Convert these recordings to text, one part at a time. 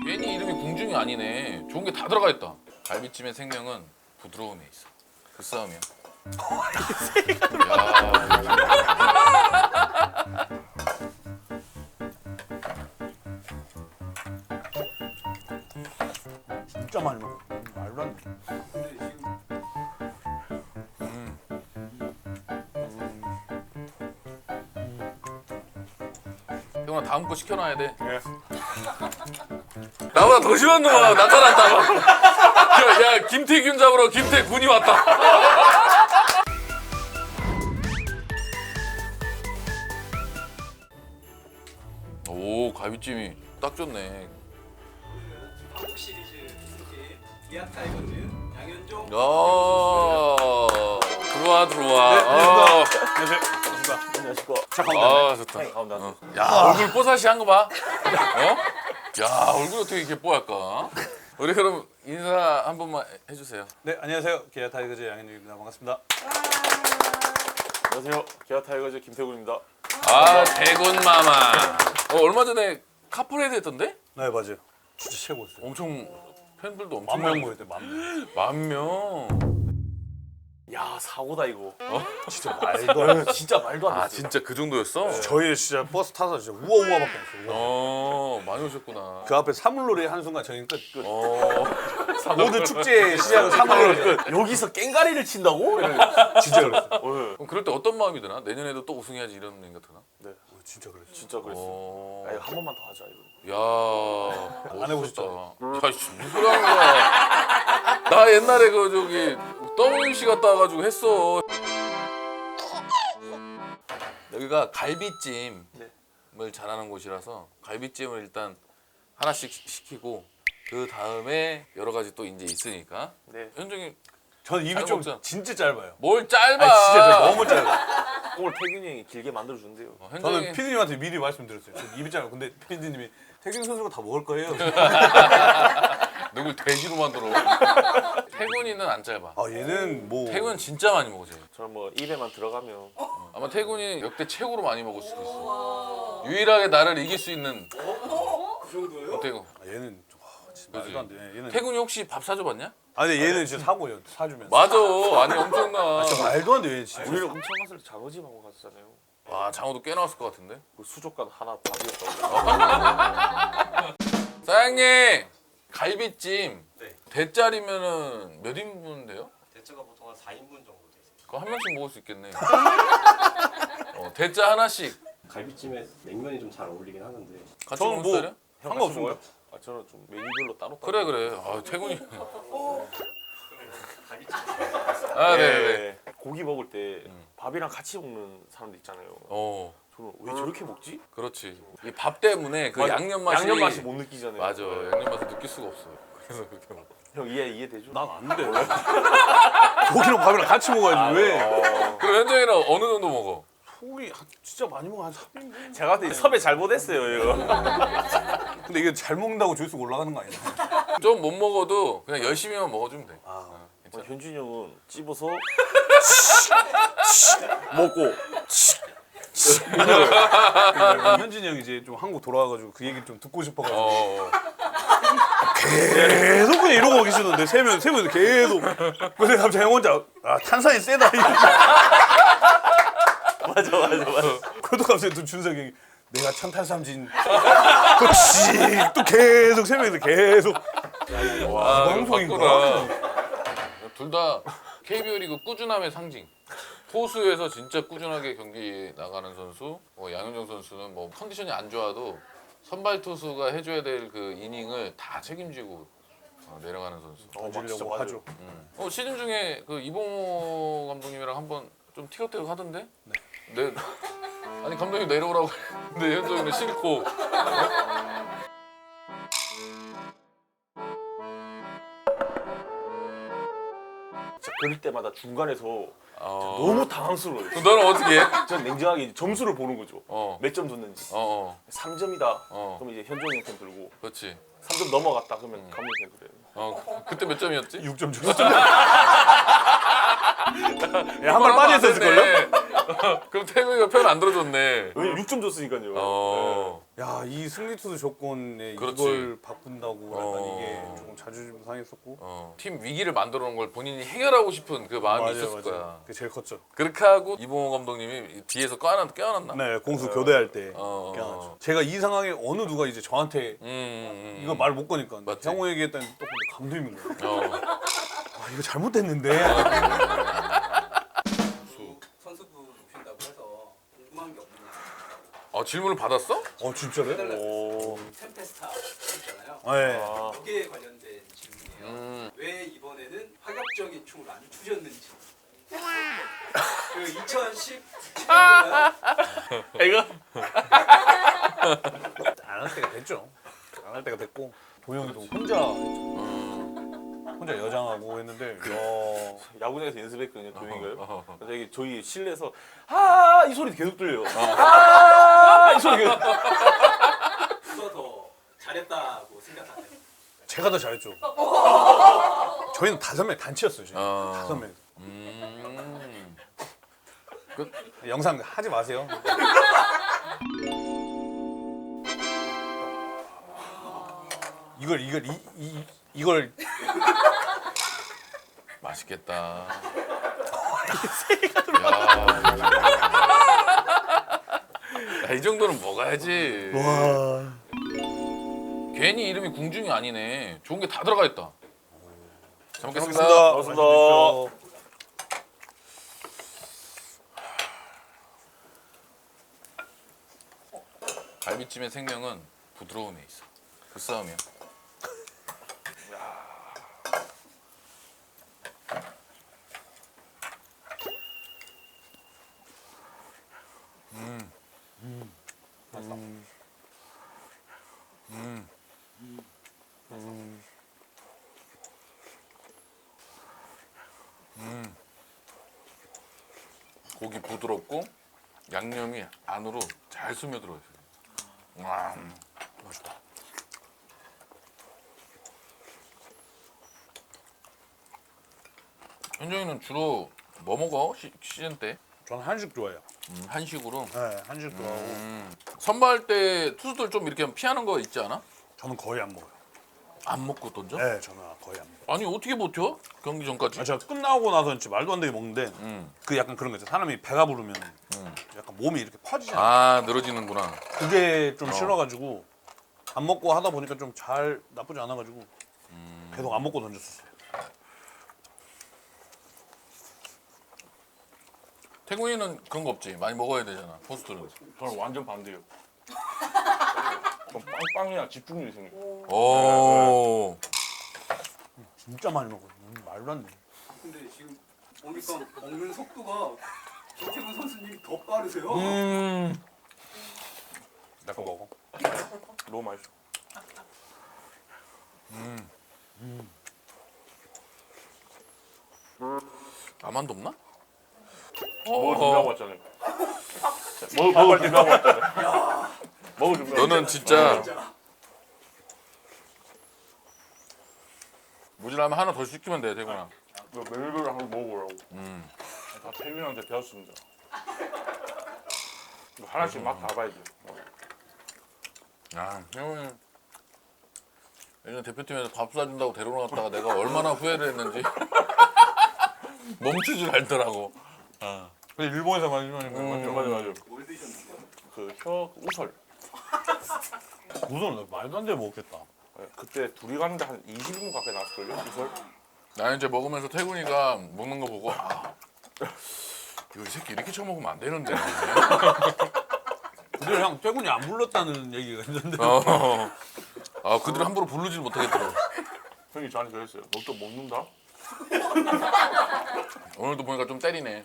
괜히 이름이 궁중이 아니네. 좋은 게 다 들어가 있다. 갈비찜의 생명은 부드러움에 있어. 그 싸움이야. 진짜 많이 먹어. 말도 안 돼. 형아 다음 거 시켜놔야 돼. 예. 나보다 더 심한 놈아 나타났다. 야 김태균 잡으러 김태군이 왔다. 오 갈비찜이 딱 좋네. 한국 시리즈 특히 기아 타이거즈 양현종 들어와. 안녕하세요. 안녕하십니까. 잠깐만. 아 좋다. 야 얼굴 뽀사시 한 거 봐. 야 얼굴 어떻게 이렇게 뽀할까? 우리 그럼 인사 한 번만 해주세요. 네, 안녕하세요. 기아 타이거즈 양현종입니다. 반갑습니다. 안녕하세요. 기아 타이거즈 김태군입니다. 아 대군 마마. 얼마 전에 카프레이드 했던데? 네, 맞아요. 진짜 최고였어요. 엄청 팬들도 엄청 만명 모였대, 만명. 만 명. 야 사고다 이거. 진짜 말도 안 돼. 진짜 말도 안 돼. 아 진짜 그 정도였어? 저희 진짜 버스 타서 진짜 우아우아밖에 안 했어요. 많이 오셨구나. 그 앞에 사물놀이 한순간 저희 끝. 모든 사 축제 시작은 사물놀이. 여기서 깽가리를 친다고? 진짜 그랬어요. 그럼 그럴 때 어떤 마음이 드나? 내년에도 또 우승해야지 이런 생각 드나? 네, 진짜 그랬어요. 진짜 그랬어. 아니, 한 번만 더 하자 이거. 야, 안 해보셨죠? 야, 씨, 무슨 소리 하는 거야? 나 옛날에 그 저기 WC 갔다 와가지고 했어. 여기가 갈비찜을 잘하는 곳이라서 갈비찜을 일단 하나씩 시키고 그 다음에 여러 가지 또 이제 있으니까. 네. 현정이 저는 입이 잘 좀 먹자. 진짜 짧아요. 뭘 짧아? 아니, 진짜 저 너무 짧아요. 오늘 태균이 형이 길게 만들어 준대요. 현정이 저는 피디님한테 미리 말씀드렸어요. 저 입이 짧아요. 근데 피디님이 태균 선수가 다 먹을 거예요. 누굴 돼지로 만들어? 태군이는 안 짧아. 아, 얘는 뭐. 태군 진짜 많이 먹어 쟤. 저는 뭐 입에만 들어가면 아마 태군이 역대 최고로 많이 먹을 수도 있어. 유일하게 나를 이길 수 있는 그 정도예요? 태군. 아, 얘는 좀, 진짜 말도 안 돼. 얘는. 태군이 혹시 밥 사줘봤냐? 아, 근데 얘는 진짜 사고예요. 사주면. 맞아. 아니 엄청나. 진짜 말도 안 돼. 얘는 진짜. 우리는 엄청 맛을 장어집하고 갔잖아요. 와 장어도 꽤 나왔을 것 같은데. 그 수족관 하나 밥이었다고. 사장님 갈비찜 네. 대짜리면은 몇 인분 돼요? 대처가 보통 한 4인분 정도 되세요. 그거 한 명씩 먹을 수 있겠네. 대짜 하나씩 갈비찜에 냉면이 좀 잘 어울리긴 하는데 같이 저는 먹는 뭐- 스타일이야? 상관없습니다. 아 저는 좀 메뉴별로 따로. 그래. 아 태군이. 갈비찜 아 네. 네. 고기 먹을 때 밥이랑 같이 먹는 사람들 있잖아요. 저는 왜 저렇게 먹지? 그렇지. 이 밥 때문에 그 맞아. 양념 맛이 양념 맛이 못 느끼잖아요. 맞아. 양념 맛을 느낄 수가 없어. 그래서 그렇게 먹어. 형 이해되죠? 난 안 돼. 고기랑 밥이랑 같이 먹어야지. 왜? 그럼 현정이는 어느 정도 먹어? 고기 진짜 많이 먹어. 한 3인분. 제가 봤을 때 섭외 잘못했어요 이거. 근데 이게 잘 먹는다고 조회수 올라가는 거 아니야? 좀 못 먹어도 그냥 열심히만 먹어주면 돼. 괜찮아. 현준이 형은 찝어서 먹고 현진이 형이 이제 좀 한국 돌아와가지고 그 얘기를 좀 듣고 싶어가지고 어. 계속 그냥 이러고 계시는데 세 명이서 계속. 그래서 갑자기 형 혼자 탄산이 세다. 맞아. 그것도 갑자기 또 준석이 형이 내가 천탄삼진 또 계속 세 명이서 계속. 와, 방송인가? 둘 다 KBO 리그 꾸준함의 상징. 포수에서 진짜 꾸준하게 경기 나가는 선수. 양현종 선수는 뭐 컨디션이 안 좋아도 선발 투수가 해줘야 될 그 이닝을 다 책임지고 내려가는 선수. 던지려고 하죠. 시즌 중에 그 이봉호 감독님이랑 한번 좀 티격태격 하던데? 네. 아니 감독님 내려오라고 했는데 현정이는 싫고. 진짜 그럴 때마다 중간에서 어. 너무 당황스러워요. 그럼 너는 어떻게 해? 전 냉정하게 점수를 보는 거죠. 어. 몇 점 줬는지. 어. 3점이다. 어. 그럼 이제 현종이 형 편 들고 그렇지. 3점 넘어갔다 그러면 감독 편 그래요. 그때 몇 점이었지? 6점 줬어. 한 발 빠져 있었을걸요? 그럼 태국이가 편 안 들어줬네. 왜 6점 줬으니까요. 어. 야, 이 승리 투수 조건에 그렇지. 이걸 바꾼다고 약간 어. 이게 조금 자존심 상했었고. 팀 위기를 만들어 놓은 걸 본인이 해결하고 싶은 그 마음이 맞아요, 있었을 맞아요. 거야. 그게 제일 컸죠. 그렇게 하고 이봉호 감독님이 뒤에서 껴안았나? 네, 공수 교대할 때. 어. 그냥 제가 이 상황에 어느 누가 이제 저한테 이거 말 못 거니까 맞지. 형호 얘기했더니 또 감동인 거예요. 어. 아, 이거 잘못됐는데. 선수부 높인다고 해서 궁금한 게 없느냐. 질문을 받았어? 진짜로요? 오. 템페스타 있잖아요. 네. 아, 거기에 관련된 질문이에요. 왜 이번에는 파격적인 춤을 안 추셨는지. 그 2017년인가요? 이거? 안 할 때가 됐죠. 안 할 때가 됐고 도영이도 혼자 여장하고 했는데 야구장에서 연습했거든요. 도영이가요. 어. 저기 저희 실내에서 이 소리 계속 들려요. 이 소리 계속. 누가 더 잘했다고 생각하나요? 제가 더 잘했죠. 저희는 5명 단체였어요. 지금. 5명. 영상 하지 마세요. 이걸 맛있겠다. 야, 이 정도는 먹어야지. 와. 괜히 이름이 궁중이 아니네. 좋은 게 다 들어가 있다. 잘 먹겠습니다. 고맙습니다. 갈비찜의 생명은 부드러움에 있어. 그 싸움이야. 고기 부드럽고 양념이 안으로 잘 스며들어 있어요. 와, 맛있다. 현정이는 주로 뭐 먹어? 시즌 때? 저는 한식 좋아해요. 한식으로? 네, 한식 좋아하고 선발할 때 투수들 좀 이렇게 피하는 거 있지 않아? 저는 거의 안 먹어요. 안 먹고 던져? 네, 저는 거의 안 먹어요. 아니 어떻게 버텨? 경기 전까지? 제가 끝나고 나서 진짜 말도 안 되게 먹는데 음. 그 약간 그런 거 있죠. 사람이 배가 부르면 약간 몸이 이렇게 퍼지잖아요. 늘어지는구나. 그게 좀 싫어가지고 안 먹고 하다 보니까 좀 잘 나쁘지 않아가지고 계속 안 먹고 던졌었어요. 태국인은 그런 거 없지. 많이 먹어야 되잖아. 포스트는. 저는 완전 반대예요. 좀 빵빵이야 집중력이 생겨. 오. 진짜 많이 먹어요. 말도 안 돼. 근데 지금 보니까 먹는 속도가 조태근 선수님이 더 빠르세요. 내 거 먹어. 너무 맛있어. 나만 돕나? 먹을 준비하고 왔잖아요. 먹을 준비하고 왔잖아요. 먹을 준비하고. 너는 진짜 진짜. 모질라면 하나 더 시키면 돼, 태국아. 메뉴별로 한번 먹어보라고. 음. 다 태균한테 배웠습니다. 이거 하나씩 막 다 봐야 돼. 야, 태국은 예전 대표팀에서 밥 사준다고 데려갔다가 내가 얼마나 후회를 했는지 멈추질 않더라고. 근데 일본에서 마지막에 맞아. 뭘 드셨는데요? 그 혀 우설. 우선 말도 안 돼 먹겠다. 그때 둘이 갔는데 한 20분 가까이 나왔을걸요? 우설? 나는 이제 먹으면서 태군이가 먹는 거 보고 이거 이 새끼 이렇게 처먹으면 안 되는데. 근데 형 태군이 안 불렀다는 얘기가 있는데. 그들을 함부로 부르질 못하겠더라고. 형이 저한테 그랬어요. 너 또 먹는다? 오늘도 보니까 좀 때리네.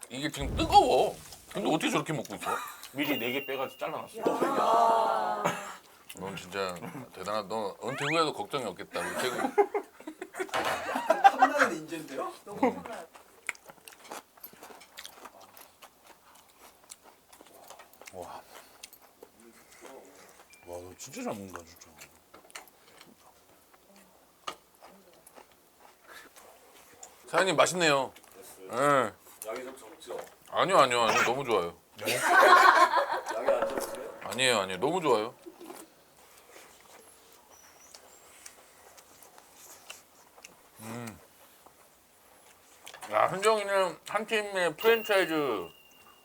이게 지금 뜨거워. 근데 어떻게 저렇게 먹고 있어? 미리 4개 빼가지고 잘라놨어요. 넌 진짜 대단하다. 너 은퇴 후에도 걱정이 없겠다. 우리 태군. 탐나는 인재인데요? 와, 너 진짜 잘 먹는다 진짜. 사장님 맛있네요. 예. 양이 좀 적죠? 아니요 너무 좋아요. 양이 안 적으세요? 아니에요 너무 좋아요. 야 현정이는 한 팀의 프랜차이즈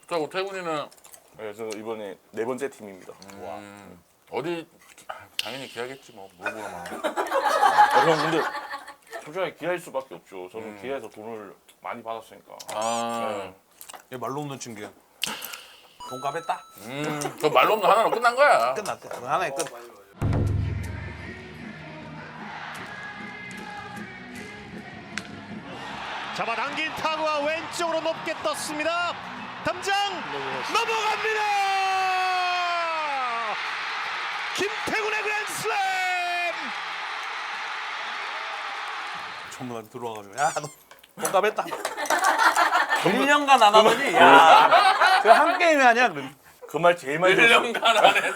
하고 태군이는 네, 저 이번에 4번째 팀입니다. 어디 당연히 기하겠지 뭐 물어보면. 형 근데 솔직하게 기아일 수밖에 없죠. 저는 기아에서 돈을 많이 받았으니까. 아, 얘 말로 없는 친구. 돈값했다. 그 말로 없는 하나로 끝난 거야. 끝났대. 그거 하나의 끝. 잡아당긴 타구와 왼쪽으로 높게 떴습니다. 담장 넘어갑니다. 김태군의 그랜드슬램. 전부 다 들어와가지고 야너 돈값했다. 1년간 안 하더니 야그한 게임이 아니야. 그 말 제일 많이 들었어요. 1년간 안 했대.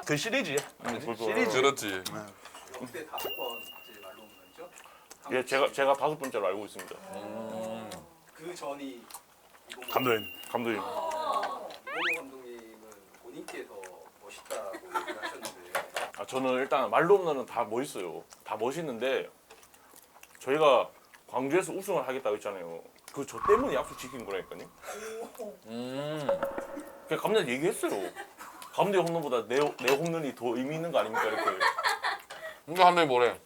그 시리즈. 시리즈. 그렇지. 역대 5번째 말로 없는 거죠? 예, 제가 5번째로 알고 있습니다. 그 전이 이봉호 감독님. 감독님은 본인께서 멋있다고 얘기를 하셨는데 아, 저는 일단 말로 없는 다 멋있어요. 다 멋있는데 저희가 광주에서 우승을 하겠다고 했잖아요. 그 저 때문에 약속 지킨 거라니까요. 그냥 감독님 얘기했어요. 감독의 홈런보다 내 홈런이 더 의미 있는 거 아닙니까 이렇게. 근데 감독이 뭐래?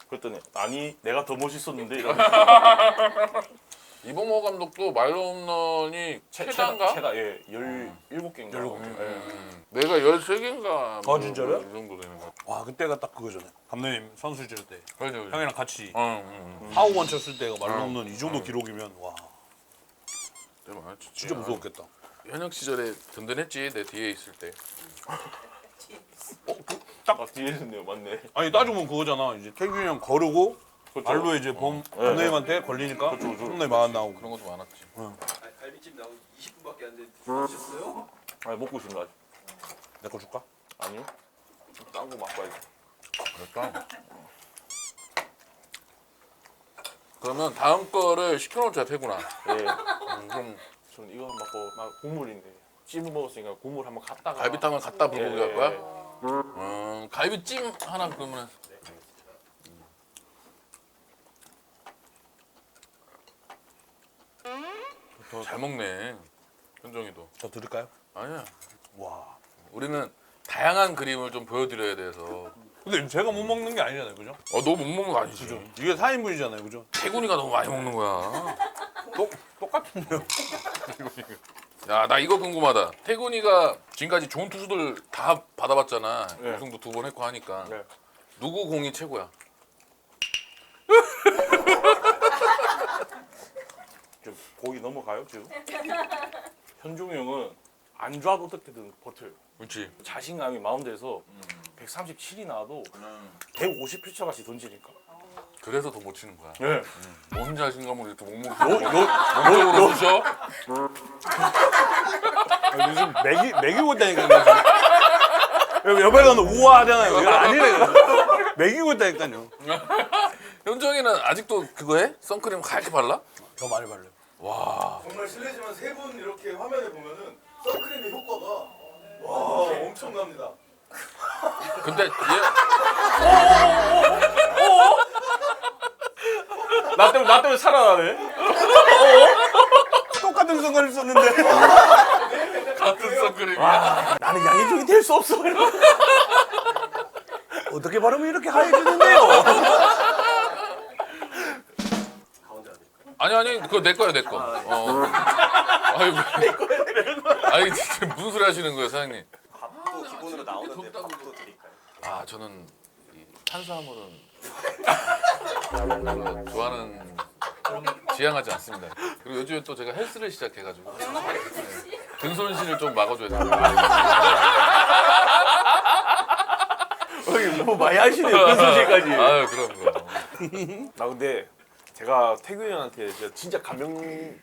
그랬더니 아니 내가 더 멋있었는데 이런. 이봉호 감독도 말로 홈런이 최다인가? 최다 예 17개인가. 17개. 내가 13개인가? 아, 진짜요? 이 정도 되는 거. 와 그때가 딱 그거잖아요. 감독님 선수 질 때 그렇죠. 형이랑 같이 응. 하우원 쳤을 때가 말로 없는 이 정도 기록이면 와 진짜 무서웠겠다. 현역 시절에 든든했지 내 뒤에 있을 때. 딱 뒤에 있네요, 맞네. 아니 따지면 그거잖아. 이제 태균이 형 거르고 그렇죠. 말로 이제 감독님한테 걸리니까 홈런이 막 안 나오고. 그런 것도 많았지. 갈비찜 나오기 20분밖에 안 됐는데 드셨어요? 아니 먹고 있습니다. 아직. 내 거 줄까? 아니요. 딴거 맡고 와야지. 그럴까? 그러면 다음 거를 시켜놓자 태구나. 예. 그럼 저는 이거 맡고 나 국물인데 찜을 먹었으니까 국물 한번 갔다가. 갈비탕을 갖다 불고기 할 거야? 예. 갈비찜 하나 그러면. 잘 먹네. 현정이도. 더 드릴까요? 아니야. 와. 우리는 다양한 그림을 좀 보여드려야 돼서. 근데 제가 못 먹는 게 아니잖아요, 그죠? 너 못 먹는 거 아니지? 이게 4인분이잖아요, 그죠? 태군이가 너무 많이 먹는 거야. 똑같은데요. 야, 나 이거 궁금하다. 태군이가 지금까지 좋은 투수들 다 받아봤잖아. 네. 우승도 2번 했고 하니까. 네. 누구 공이 최고야? 지금 고기 넘어가요 지금? 현종이 형은 안 좋아도 어떻게든 버텨요. 그렇지. 자신감이 마운드에서 137이 나와도 150피처 같이 던지니까. 그래서 더 못 치는 거야. 네. 뭔 자신감으로 이렇게 몸으로 쑤셔? 요즘 먹이고 있다니까요. 옆에 가면 우아하잖아요. 이거 아니래. 먹이고 있다니까요. 현정이는 아직도 그거 해? 선크림 하얗게 발라? 더 많이 발려요. 와. 정말 실례지만 세 분 이렇게 화면에 보면은 선크림의 효과가 와 엄청납니다. 근데 얘 나 때문에 살아나네. 똑같은 선거를 썼는데. 같은 선크림이야. 나는 양현종이 될 수 없어. 어떻게 바르면 이렇게 하얘지는데요? 가운데 아닐까요? 아니 그거 내 거야 내 거. 아유 아니 진짜 무슨 소리 하시는 거예요 사장님? 밥도 기본으로 나오는데 밥도 드릴까요? 아 저는 이 탄수화물은 좋아하는 지향하지 않습니다. 그리고 요즘에 또 제가 헬스를 시작해가지고 네. 근손실을 좀 막아줘야 돼요. 너무 많이 하시네요. 그 소식까지. 아유 그럼. 나 근데 제가 태균이 형한테 진짜 감명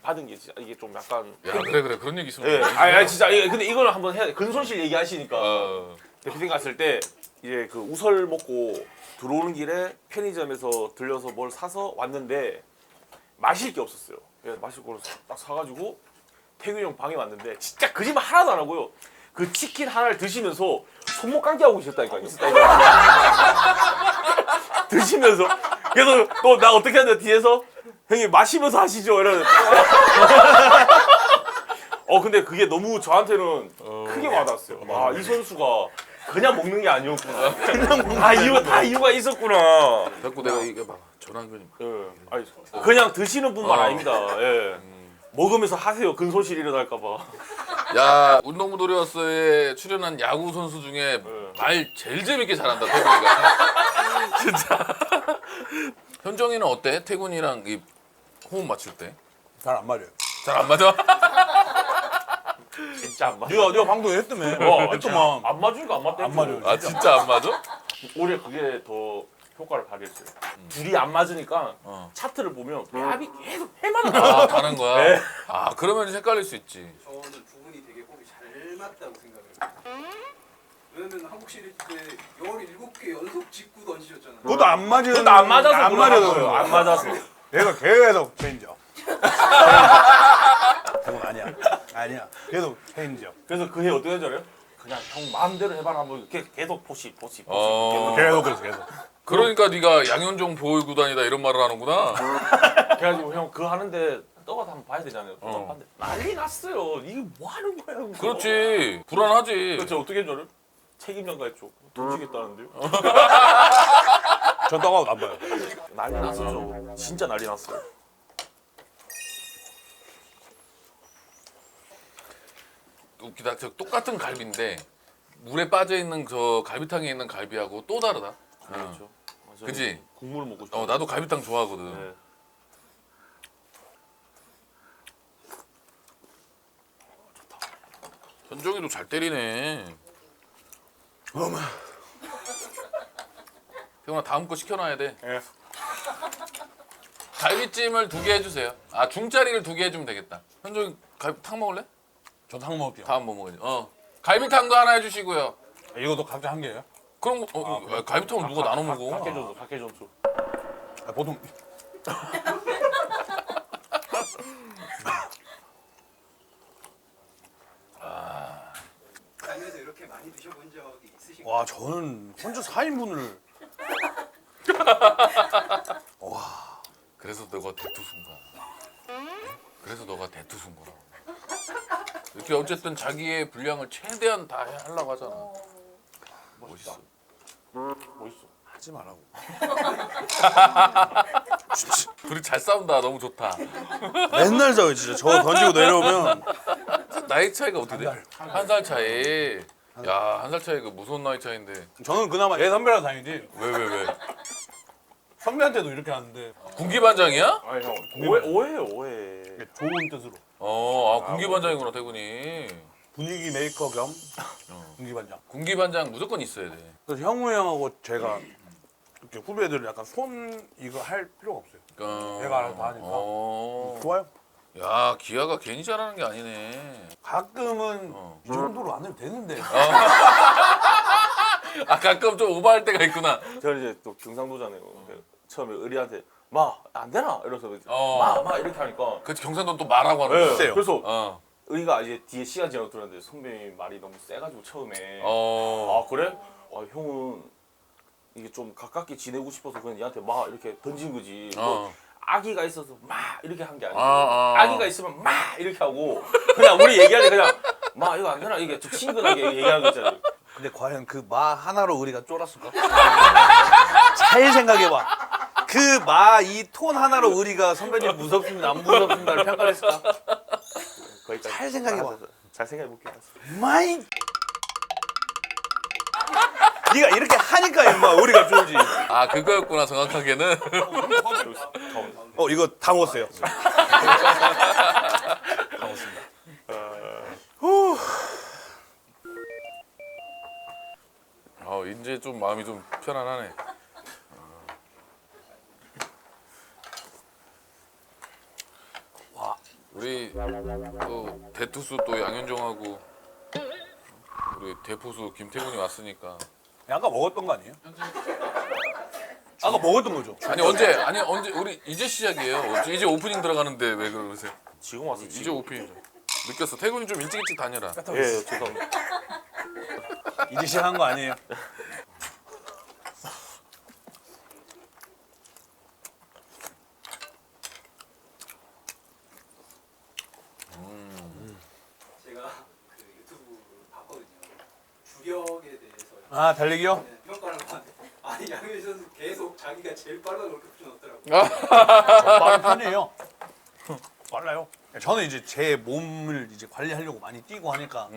받은 게 진짜 이게 좀 약간. 야 그래 그런 얘기 있으면. 예. 아니 진짜 근데 이거는 한번 해야 돼. 근손실 얘기하시니까. 어. 대표팀 갔을 때 이제 그 우설 먹고 들어오는 길에 편의점에서 들려서 뭘 사서 왔는데 마실 게 없었어요. 마실 거를 딱 사가지고 태균이 형 방에 왔는데 진짜 거짓말 하나도 안 하고요. 그 치킨 하나를 드시면서 손목 감기 하고 있었다니까요. 드시면서 그래서 또 나 어떻게 하냐 뒤에서 형님 마시면서 하시죠 이러는. 근데 그게 너무 저한테는 크게 와닿았어요. 아, 이 선수가 그냥 먹는 게 아니었구나. 다 이유가 있었구나. 자꾸 내가 이게 봐. 전환근이. 예. 아니, 그냥 드시는 분만 아닙니다. 예. 먹으면서 하세요. 근손실 일어날까봐. 야, 운동부도리어스에 출연한 야구 선수 중에 말 제일 재밌게 잘한다, 태군이가. 진짜. 현정이는 어때? 태군이랑 이 호흡 맞출 때? 잘 안 맞아요. 잘 안 맞아? 진짜 안 맞아. 네가 방금 했더만. 했더만. 안 맞으니까 안 맞다. 안 맞아요. 아, 진짜 안 맞아? 오히려 그게 더 효과를 발휘했어요. 둘이 안 맞으니까 어. 차트를 보면 합이 계속 해만 아, 다른 거야? 네. 아, 그러면 헷갈릴 수 있지. 저는 두 분이 되게 호흡이 잘 맞다고 생각해요. 왜냐면 한국 시리즈 때 17개 연속 직구 던지셨잖아요. 그것도 안 맞은. 그것도 안 맞아서 안 맞아서. 안 맞아서. 내가 계속 체인지업. 그건 아니야. 아니야. 계속 체인지업. 그래서 그 해 어떻게 하지 알아요? 그냥 형 마음대로 해봐라 한번 계속 포시. 어. 계속 그래서 계속. 그러니까 네가 양현종 보호구단이다 이런 말을 하는구나. 그래가지고 형 그거 하는데 떠가서 한번 봐야 되잖아요. 봤는데 난리 났어요. 이게 뭐 하는 거야? 그거. 그렇지. 불안하지. 그렇죠. 어떻게 했죠? 책임전가 했죠. 던지겠다는데요. 저 떠가고 안 봐요. 난리 났었죠. 진짜 난리 났어요. 웃기다. 저 똑같은 갈비인데 물에 빠져 있는 저 갈비탕에 있는 갈비하고 또 다르다. 그렇죠. 맞아요. 그지? 국물을 먹고 싶어. 나도 갈비탕 좋아하거든. 네. 현종이도 잘 때리네. 어머. 태훈아 다음 거 시켜놔야 돼. 예. 갈비찜을 2개 해주세요. 아 중짜리를 2개 해주면 되겠다. 현종이 갈비탕 먹을래? 저탕 먹을게요. 다음 뭐 먹어야지. 갈비탕도 하나 해주시고요. 이것도 각자 한 개예요? 그럼 갈비탕을 누가 나눠 먹어? 각계 점수. 보통 살면서 이렇게 많이 드셔본 적이 있으신가요? 와 저는 혼자 4인분을 그래서 너가 대투수인 거야. 그래서 너가 대투수인 거야. 이렇게 어쨌든 자기의 분량을 최대한 다 하려고 하잖아. 멋있어. 멋있어. 하지 말라고. 둘이 잘 싸운다. 너무 좋다. 맨날 싸워요 진짜. 저 던지고 내려오면 나이 차이가 어떻게 돼? 한 살 차이. 야, 한 살 차이가 무서운 나이 차이인데. 저는 그나마 얘 선배라 다행이지. 왜? 선배한테도 이렇게 하는데 군기반장이야? 아니 형 오해예요 오해. 좋은 뜻으로 군기반장이구나 태군이. 분위기 메이커 겸 분기반장. 군기반장 무조건 있어야 돼. 그래서 형우 형하고 제가 이렇게 후배들 약간 손 이거 할 필요가 없어요. 내가 알아서 다 하니까. 좋아요. 야, 기아가 괜히 잘하는 게 아니네. 가끔은 이 정도로 안 해도 되는데. 아, 가끔 좀 오버할 때가 있구나. 저는 이제 또 경상도잖아요. 처음에 의리한테 마 안 되나 이러서 마 이렇게 하니까. 그 경상도는 또 말하고 하는 네. 거야. 세요. 그래서 의리가 이제 뒤에 시간 지나고 들었는데 선배님 말이 너무 세가지고 처음에 어. 아 그래? 형은 이게 좀 가깝게 지내고 싶어서 그냥 얘한테 막 이렇게 던진 거지. 뭐 아기가 있어서 막 이렇게 한 게 아니고 아기가 있으면 막 이렇게 하고 그냥 우리 얘기할 때 그냥 막 이거 안 되나 이게 좀 친근하게 얘기하는 거 있잖아요. 근데 과연 그 마 하나로 우리가 쫄았을까? 잘 생각해봐. 그 마 이 톤 하나로 우리가 선배님 무섭습니다 안 무섭습니다를 평가했을까? 거기까지. 잘 생각해봐. 알았어. 잘 생각해 볼게요. 마이. 네가 이렇게 하니까 임마 우리가 쫄지. 아, 그거였구나 정확하게는. 이거 다 먹었어요. 이제 좀 마음이 좀 편안하네. 우리 또 대투수 또 양현종하고 우리 대포수 김태군이 왔으니까 아까 먹었던 거 아니에요? 아까 먹었던 거죠? 아니 언제 우리 이제 시작이에요. 이제 오프닝 들어가는데 왜 그러세요? 지금 왔어. 이제 지금. 오프닝이죠. 느꼈어. 태군이 좀 일찍 다녀라. 예, 죄송합니다. 이제 시작한 거 아니에요? 제가 그 유튜브 봤거든요. 주력에 대해서 아 달리기요? 평가를 하는데 아니 양현종 선수 계속 자기가 제일 빠르다고 그렇게 붙여놓더라고요. 빠른 편이에요. 빨라요. 저는 이제 제 몸을 이제 관리하려고 많이 뛰고 하니까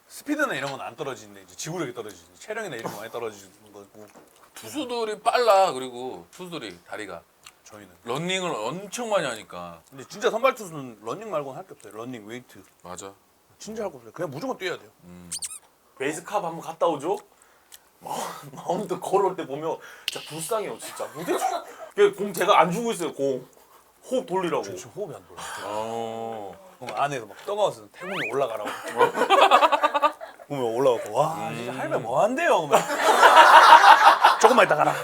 스피드나 이런 건 안 떨어지는데 이제 지구력이 떨어지지. 체력이나 이런 거 많이 떨어지는 거고. 투수들이 빨라. 그리고 투수들이 다리가 저희는. 런닝을 엄청 많이 하니까. 근데 진짜 선발 투수는 러닝 말고는 할 게 없어요. 러닝, 웨이트. 맞아. 진짜 할 거 없어요. 그냥 무조건 뛰어야 돼요. 베이스캅 한번 갔다 오죠. 마운드 걸어올 때 보면 진짜 불쌍해요, 진짜. 공 제가 안 주고 있어요, 공. 호흡 돌리라고. 지금 호흡이 안 돌아. 어. 안에서 막 떠가서 태군이 올라가라고. 보면 올라가고 와 진짜 할매 뭐 한대요? 그러면 조금만 이따 가라.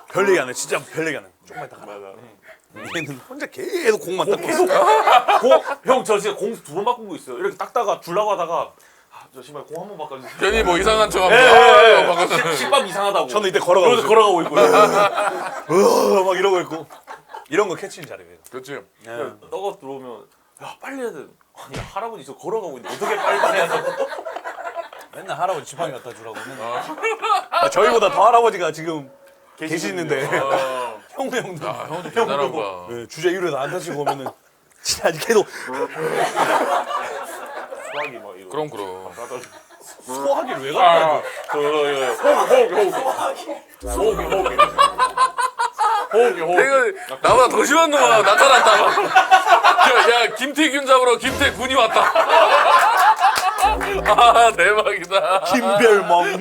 별 얘기 안 해. 진짜 별 얘기 안 해. 조금만 이따 가라. 얘는 혼자 계속 공만 닦고 있어. 형, 저 진짜 공 2번 바꾸고 있어요. 이렇게 닦다가 주려고 하다가 저 신발 공 한 번 바꿔주세요. 괜히 뭐 이상한 척 예, 하면 신발 이상하다고. 저는 이때 걸어가고 그래서 있어요. 걸어가고 있고요. 막 이러고 있고 이런 거 캐치는 잘해요. 그렇지. 떠가 들어오면 야 빨리 해야 돼. 아니 할아버지 저 걸어가고 있는데 어떻게 빨리 해야 돼? 맨날 할아버지 지팡이 갖다 주라고 맨날. 저희보다 더 할아버지가 지금 계시는데 형도 아, 형도 대단한 거야. 네, 주제 1회도 안 다치고 오면은 진짜 계속 수학이 막 이거. 그럼. 소화기를 왜 갖다 줘? 내가 나보다 더 심한 놈아 나타났다. 막. 야 김태균 잡으러 김태군이 왔다. 아 대박이다. 김별멍.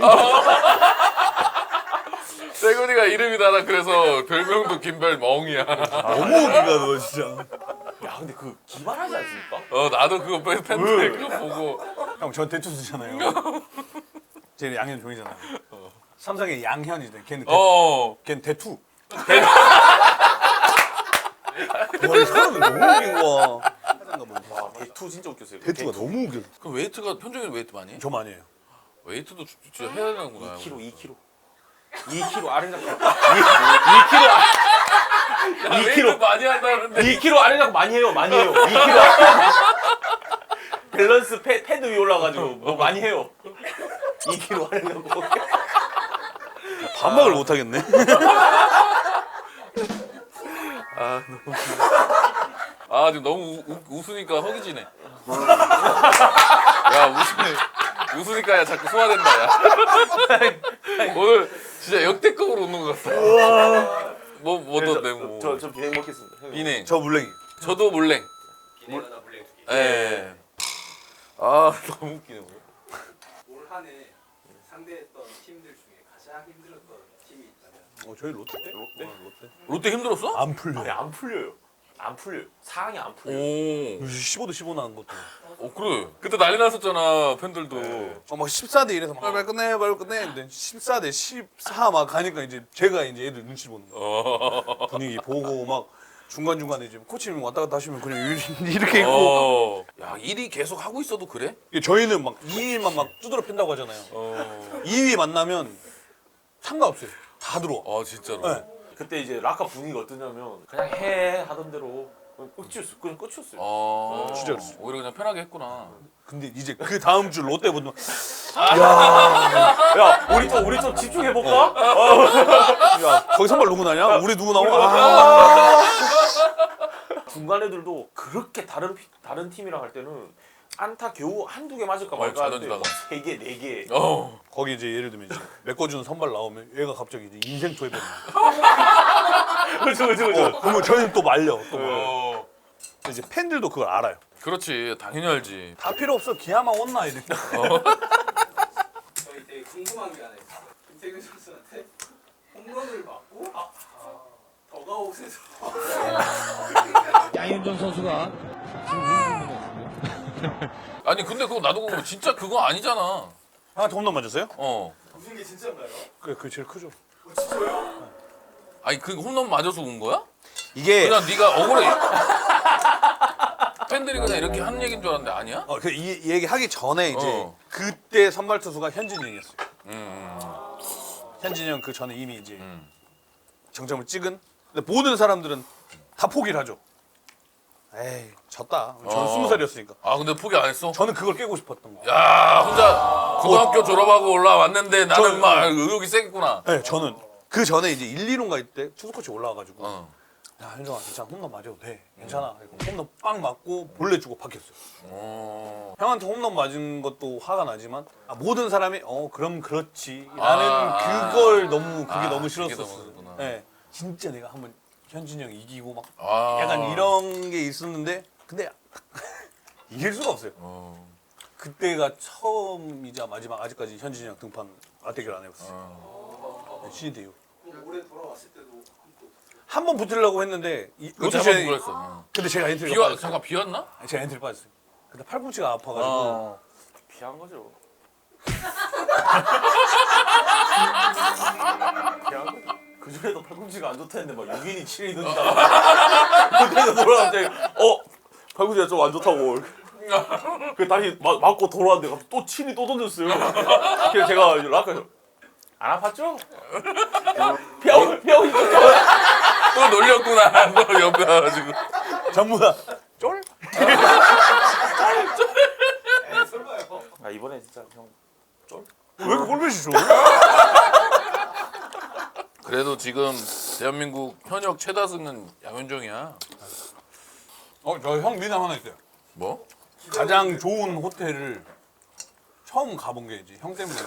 태군이가 이름이다. 나 그래서 별명도 김별멍이야. 너무 웃기다 너 진짜. 야 근데 그 기발하지 않습니까? 나도 그거 팬들 그거 보고. 형 전 대투수잖아요. 쟤는 양현종이잖아요. 삼성의 양현이잖아요. 걔는 대투. 와, 이 사람이 너무 웃긴 거야. 와 대투 진짜 웃겼어요. 대투가 너무 웃겨. 그럼 웨이트가 현종이는 웨이트 많이 해? 저 많이 해요. 웨이트도 진짜 해야 되는구나. 2kg 아래가 2kg 많이 한다는데. 2kg 아래가 많이 해요. 2kg 밸런스 패드 위에 올라가지고 뭐 많이 해요. 2kg 아래라고. 반박을 못 하겠네. 지금 너무 웃으니까 허기지네. 야 웃으니까 야 자꾸 소화된다. 야. 오늘 진짜 역대급으로 웃는 것 같아. 뭐 떴네 뭐. 저 비냉 먹겠습니다. 형님. 비냉. 저 물냉이. 저도 물냉. 기내가 다 물냉 두 개. 예. 너무 웃기네. 올 한 해 상대했던 팀들 중에 가장 힘들었던 팀이 있다면 저희 롯데? 롯데 힘들었어? 안 풀려. 아니 안 풀려요. 상황이 안 풀려요. 오. 15대 15 나는 것도. 그래. 그때 난리 났었잖아 팬들도. 막 14대 1에서 막 빨리 끝내. 근데 14대 14 막 가니까 이제 제가 이제 애들 눈치 보는 거. 분위기 보고 막 중간중간에 이제 코치님 왔다 갔다 하시면 그냥 이렇게 있고. 야 일이 계속 하고 있어도 그래? 저희는 막 2위만 막 두드러 팬다고 하잖아요. 2위 만나면 상관없어요. 다 들어와. 진짜로. 네. 그때 이제 라카 분위기가 어떠냐면 그냥 해 하던 대로 그냥 끝이었어요. 진짜 그랬어. 오히려 그냥 편하게 했구나. 근데 이제 그 다음 주 롯데 보면 야 우리 좀 집중해 볼까? 야 거기 선발 누구 나냐? 우리 누구 나오나? 중간 애들도 그렇게 다른 팀이랑 할 때는 안타 겨우 한두 개 맞을까 말까 잘 하는데 던지다가. 3개, 4개. 거기 이제 예를 들면 이제 메꿔주는 선발 나오면 얘가 갑자기 이제 인생 토해버리는 그렇죠. 그러면 저희는 또 말려. 또 말려. 이제 팬들도 그걸 알아요. 그렇지 당연히 알지. 다 필요 없어. 기아만 온나 이래. 저희 되게 궁금한 게 하나 있어요. 김태균 선수한테 홈런을 맞고 더가웃에서 양현종 선수가 아니 근데 그거 나도 그거 진짜 그거 아니잖아. 형한테 홈런 맞았어요? 웃은 게 진짜인가요? 그게 제일 크죠. 진짜요? 아니 그 홈런 맞아서 운 거야? 이게 그냥 네가 억울해. 팬들이 그냥 이렇게 하는 얘기인 줄 알았는데 아니야? 이 얘기 하기 전에 이제 어. 그때 선발 투수가 현진이 형이었어요. 현진이 형 그 전에 이미 이제 정점을 찍은. 근데 모든 사람들은 다 포기를 하죠. 에이 졌다. 저는 20살이었으니까. 아 근데 포기 안 했어? 저는 그걸 깨고 싶었던 거. 야 혼자 고등학교 졸업하고 올라왔는데 나는 저는- 막 의욕이 세겠구나. 네, 저는 그 전에 이제 1, 2론 갈 때 투수 코치 올라와가지고 어. 야 현정아 괜찮아 홈런 맞아도 돼 괜찮아. 홈런 빵 맞고 볼래 주고 바뀌었어요. 어. 형한테 홈런 맞은 것도 화가 나지만 모든 사람이 그럼 그렇지라는 그걸 너무 그게 아, 너무 그게 싫었었어. 너무 그렇구나. 네, 진짜 내가 한번 현진이 형 이기고 막 아. 약간 이런 게 있었는데 근데 이길 수가 없어요. 어. 그때가 처음이자 마지막 아직까지 현진이 형 등판 아대결 안 해봤어요. 네, 신인대 이후 올해 돌아왔을 때도 한 번 붙으려고 했는데 그때 한번 그랬어. 근데 제가 엔트리가 비와 빠졌어요. 잠깐 비왔나? 제가 엔트리 빠졌어요. 근데 팔꿈치가 아파가지고 어. 피한 거죠. 그 전에도 팔꿈치가 안 좋다는데 막 6인이 7인이 던지다가 그때도 돌아왔는데 팔꿈치가 좀 안 좋다고 그 다시 맞고 돌아왔는데 갑자기 또 7이 또 던졌어요. 그래서 제가 이제 락커에서 안 아팠죠? 피하고 있었죠? 또 놀렸구나. 또 옆에 와가지고. 전부 다 쫄? 설마요. 아 이번에 진짜 형 왜 이렇게 골met이 좋아? 그래도 지금 대한민국 현역 최다승은 양현종이야. 저 형 미남 하나 있어요. 뭐? 가장 좋은 호텔을 처음 가본 게 이제 형 때문에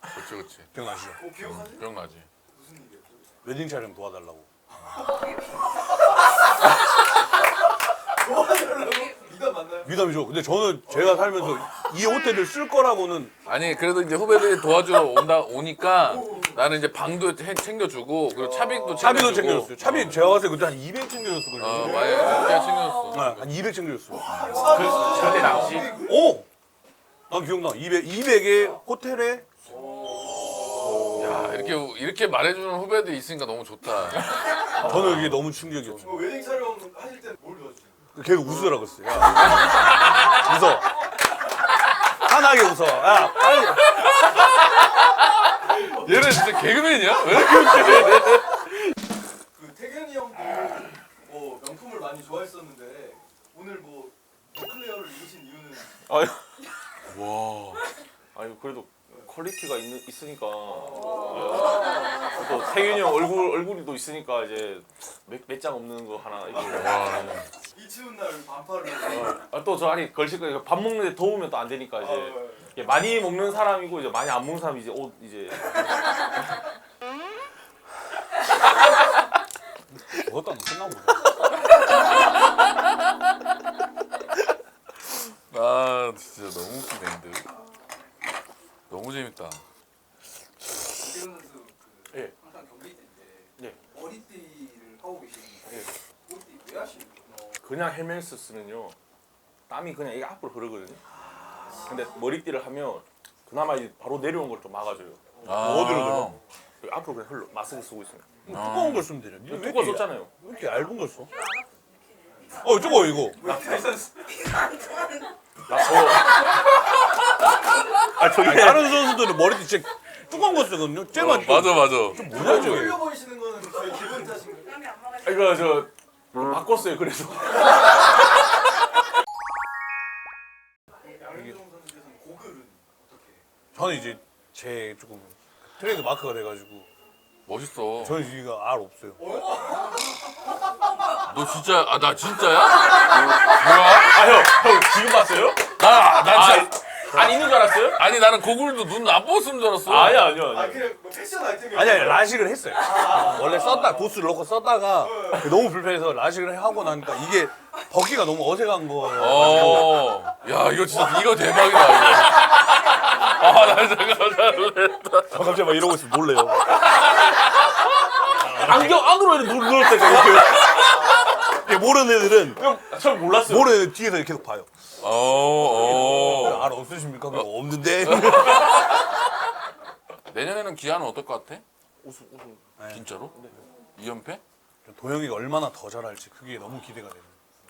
그렇지 그렇지. 기억나시죠? 기억하세요? 기억나지. 무슨 일이었죠? 웨딩 촬영 도와달라고. 미담 맞나요? 미담이죠. 근데 저는 제가 살면서 이 호텔을 쓸 거라고는 아니 그래도 이제 후배들이 도와주러 오니까 나는 이제 방도 챙겨주고 그리고 차비도 차비도 챙겨주고. 챙겨줬어요. 차비 제가 봤을 때 그때 한 200 챙겨줬을 걸요. 많이 꽤 챙겨줬어. 한 200 챙겨줬어. 그때 당시 오! 난 기억나. 200에 호텔에 야 이렇게 말해주는 후배들이 있으니까 너무 좋다. 저는 이게 너무 충격이었죠. 웨딩 촬영 하실 때 뭘 도와주세요? 걔가 웃으라고 했어요. 야. 웃어. 환하게 웃어. 야, 빨리. 얘는 진짜 개그맨이야? 왜 이렇게 웃겨? 그 태경이 형도 뭐 명품을 많이 좋아했었는데 오늘 뭐 클레어를 이기신 이유는 아유 와. 아니 그래도 퀄리티가 있으니까 또 태균이 형 얼굴이 있으니까 이제 몇 장 없는 거 하나 이렇게 이 추운 날 반팔을 또 저 아니 걸칠 밥 먹는데 더우면 또 안 되니까 이제 이게 많이 먹는 사람이고 이제 많이 안 먹는 사람이 이제 옷 이제 그것도 안 끝나고 보다. 아 진짜 너무 웃기네 근데. 너무 재밌다. 태경 선수 그 예. 항상 경기 때인데 예. 머리띠를 하고 계시는데 예. 머리띠 왜 하시는 거예요? 그냥 헬멧을 쓰면요 땀이 그냥 이게 앞으로 흐르거든요. 근데 머리띠를 하면 그나마 이제 바로 내려온 걸 좀 막아줘요. 어디로 들어? 앞으로 그냥 흘러 마스크 쓰고 있으면. 두꺼운 걸 쓰면 되죠. 왜 두꺼워 이렇게 썼잖아요. 왜 이렇게 얇은 걸 써? 저거 이거. 저기 아니, 다른 선수들은 머리띠 진짜 두꺼운 거 쓰거든요. 쟤만 맞아. 뭐야 저게? 흘려 보이시는 거는 저희 기분 탓인 거예요? 이거 저 바꿨어요. 그래서 양현종 선수께서는 고글은 어떻게? 저는 이제 제 조금 트레이드 마크가 돼가지고 멋있어. 저는 이거 알 없어요. 너 진짜 나 진짜야? 뭐야? 형 지금 봤어요? 나 진짜 안 있는 줄 알았어요? 아니 나는 고글도 눈 나빴으면 줄 알았어. 아니요. 아 그냥 뭐 패션 아이템이 아니 라식을 했어요. 원래 도수를 넣고 썼다가 너무 불편해서 라식을 하고 나니까 이게 벗기가 너무 어색한 거예요. 야 이거 진짜 이거 대박이다. 이거. 나 잠깐 놀랬다. 갑자기 막 이러고 있으면 놀래요. 안경 안으로 이렇게 누를 때가 이렇게. 모르는 애들은 저 몰랐어요. 모르는 애들 뒤에서 계속 봐요. 알 없으십니까? 그거 없는데. 내년에는 기아는 어떨 것 같아? 우승. 네. 진짜로? 2연패? 도영이가 얼마나 더 잘할지 그게 너무 기대가 되는.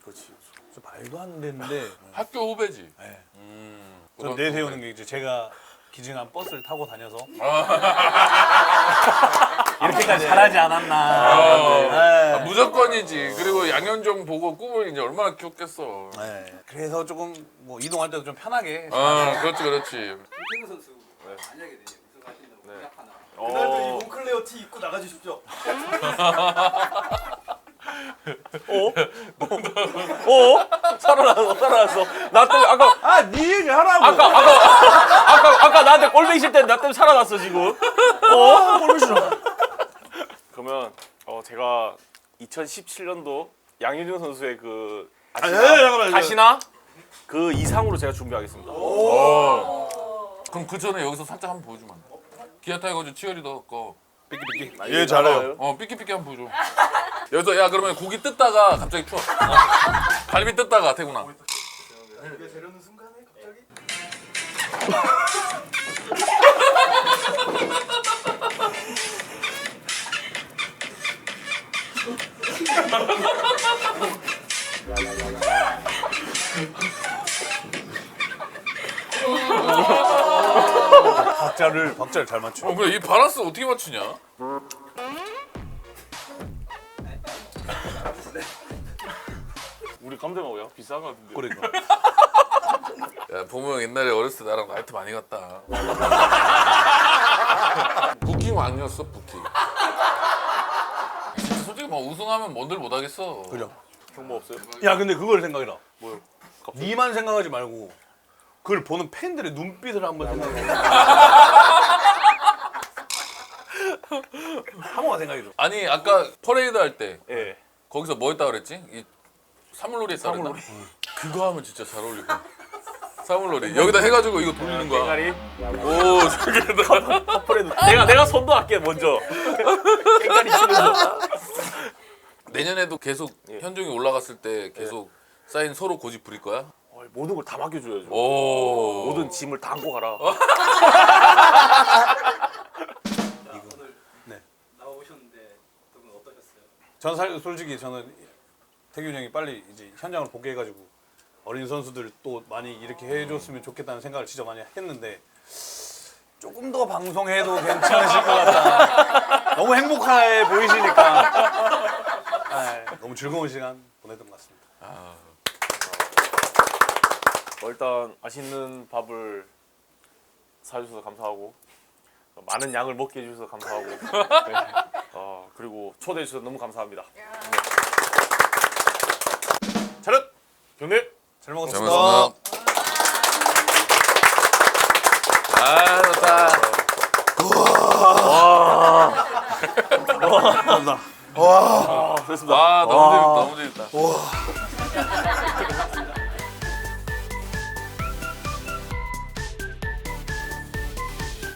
그렇지. 저 말도 안 되는데. 학교 후배지. 네. 저 고등학교 내세우는 후배. 게 이제 제가 기증한 버스를 타고 다녀서 아. 이렇게까지 잘하지 않았나. 네. 무조건이지. 그리고 양현종 보고 꿈을 이제 얼마나 키웠겠어. 네. 그래서 조금 뭐 이동할 때도 좀 편하게. 그렇지. 김태구 선수 만약에 우승하신다고 생각하나? 그날도 이 몽클레어 티 입고 나가주십시오. 살아났어. 나 때문에 아까 네 얘기 하라고. 아까 나한테 꼴 보기 싫을 때 나 때문에 살아났어 지금. 그러면 제가 2017년도 양현종 선수의 그 아시나 그 이상으로 제가 준비하겠습니다. 그럼 그 전에 여기서 살짝 한번 보여주면 안 돼? 기아 타이거즈 치어리더 거. 삐끼삐끼. 예, 잘해요. 삐끼삐끼 한번 보여줘. 여기서 야 그러면 고기 뜯다가 갑자기 추워. 갈비 뜯다가 태구나. 이게 되려는 순간에 갑자기 박자를 잘 맞춰. 그래 이 바란스 어떻게 맞추냐? 우리 감독하고요 비싼 거 같은데. 그러니까. 야 보모 형 옛날에 어렸을 때 나랑 나이트 많이 갔다. 부킹 왕이었어 부킹. 진짜 솔직히 뭐 우승하면 뭔들 못하겠어. 그죠. 정보 없어요? 야, 근데 그걸 생각해라. 뭐요? 니만 생각하지 말고 그걸 보는 팬들의 눈빛을 한번 생각해. 한 번만 생각해줘. 아니 아까 퍼레이드 할 때 예. 거기서 뭐 했다 그랬지? 이 사물놀이 했다 그랬나? 그거 하면 진짜 잘 어울릴 거야. 사물놀이 여기다 해가지고 이거 돌리는 거야. 깽가리. 오 저기다. 커플에도 내가 선도 할게 먼저. 깽가리 치면서. 내년에도 계속 현종이 올라갔을 때 계속 사인 서로 고집 부릴 거야? 모든 걸 다 맡겨줘야죠. 오. 모든 짐을 다 안고 가라. 오늘 네. 나오셨는데 두 분 어떠셨어요? 저는 솔직히 저는 태균 형이 빨리 이제 현장을 복귀해가지고 어린 선수들 또 많이 이렇게 해줬으면 좋겠다는 생각을 진짜 많이 했는데 조금 더 방송해도 괜찮으실 것 같다. 너무 행복해 보이시니까 너무 즐거운 시간 보냈던 것 같습니다. 일단 맛있는 밥을 사주셔서 감사하고 많은 양을 먹게 해주셔서 감사하고 네. 그리고 초대해 주셔서 너무 감사합니다. 네. 차렷! 경례! 잘 잘 먹었습니다. 먹었습니다. 아 좋다. 감사합니다. 됐습니다. 와 너무 재밌다 너무 재밌다.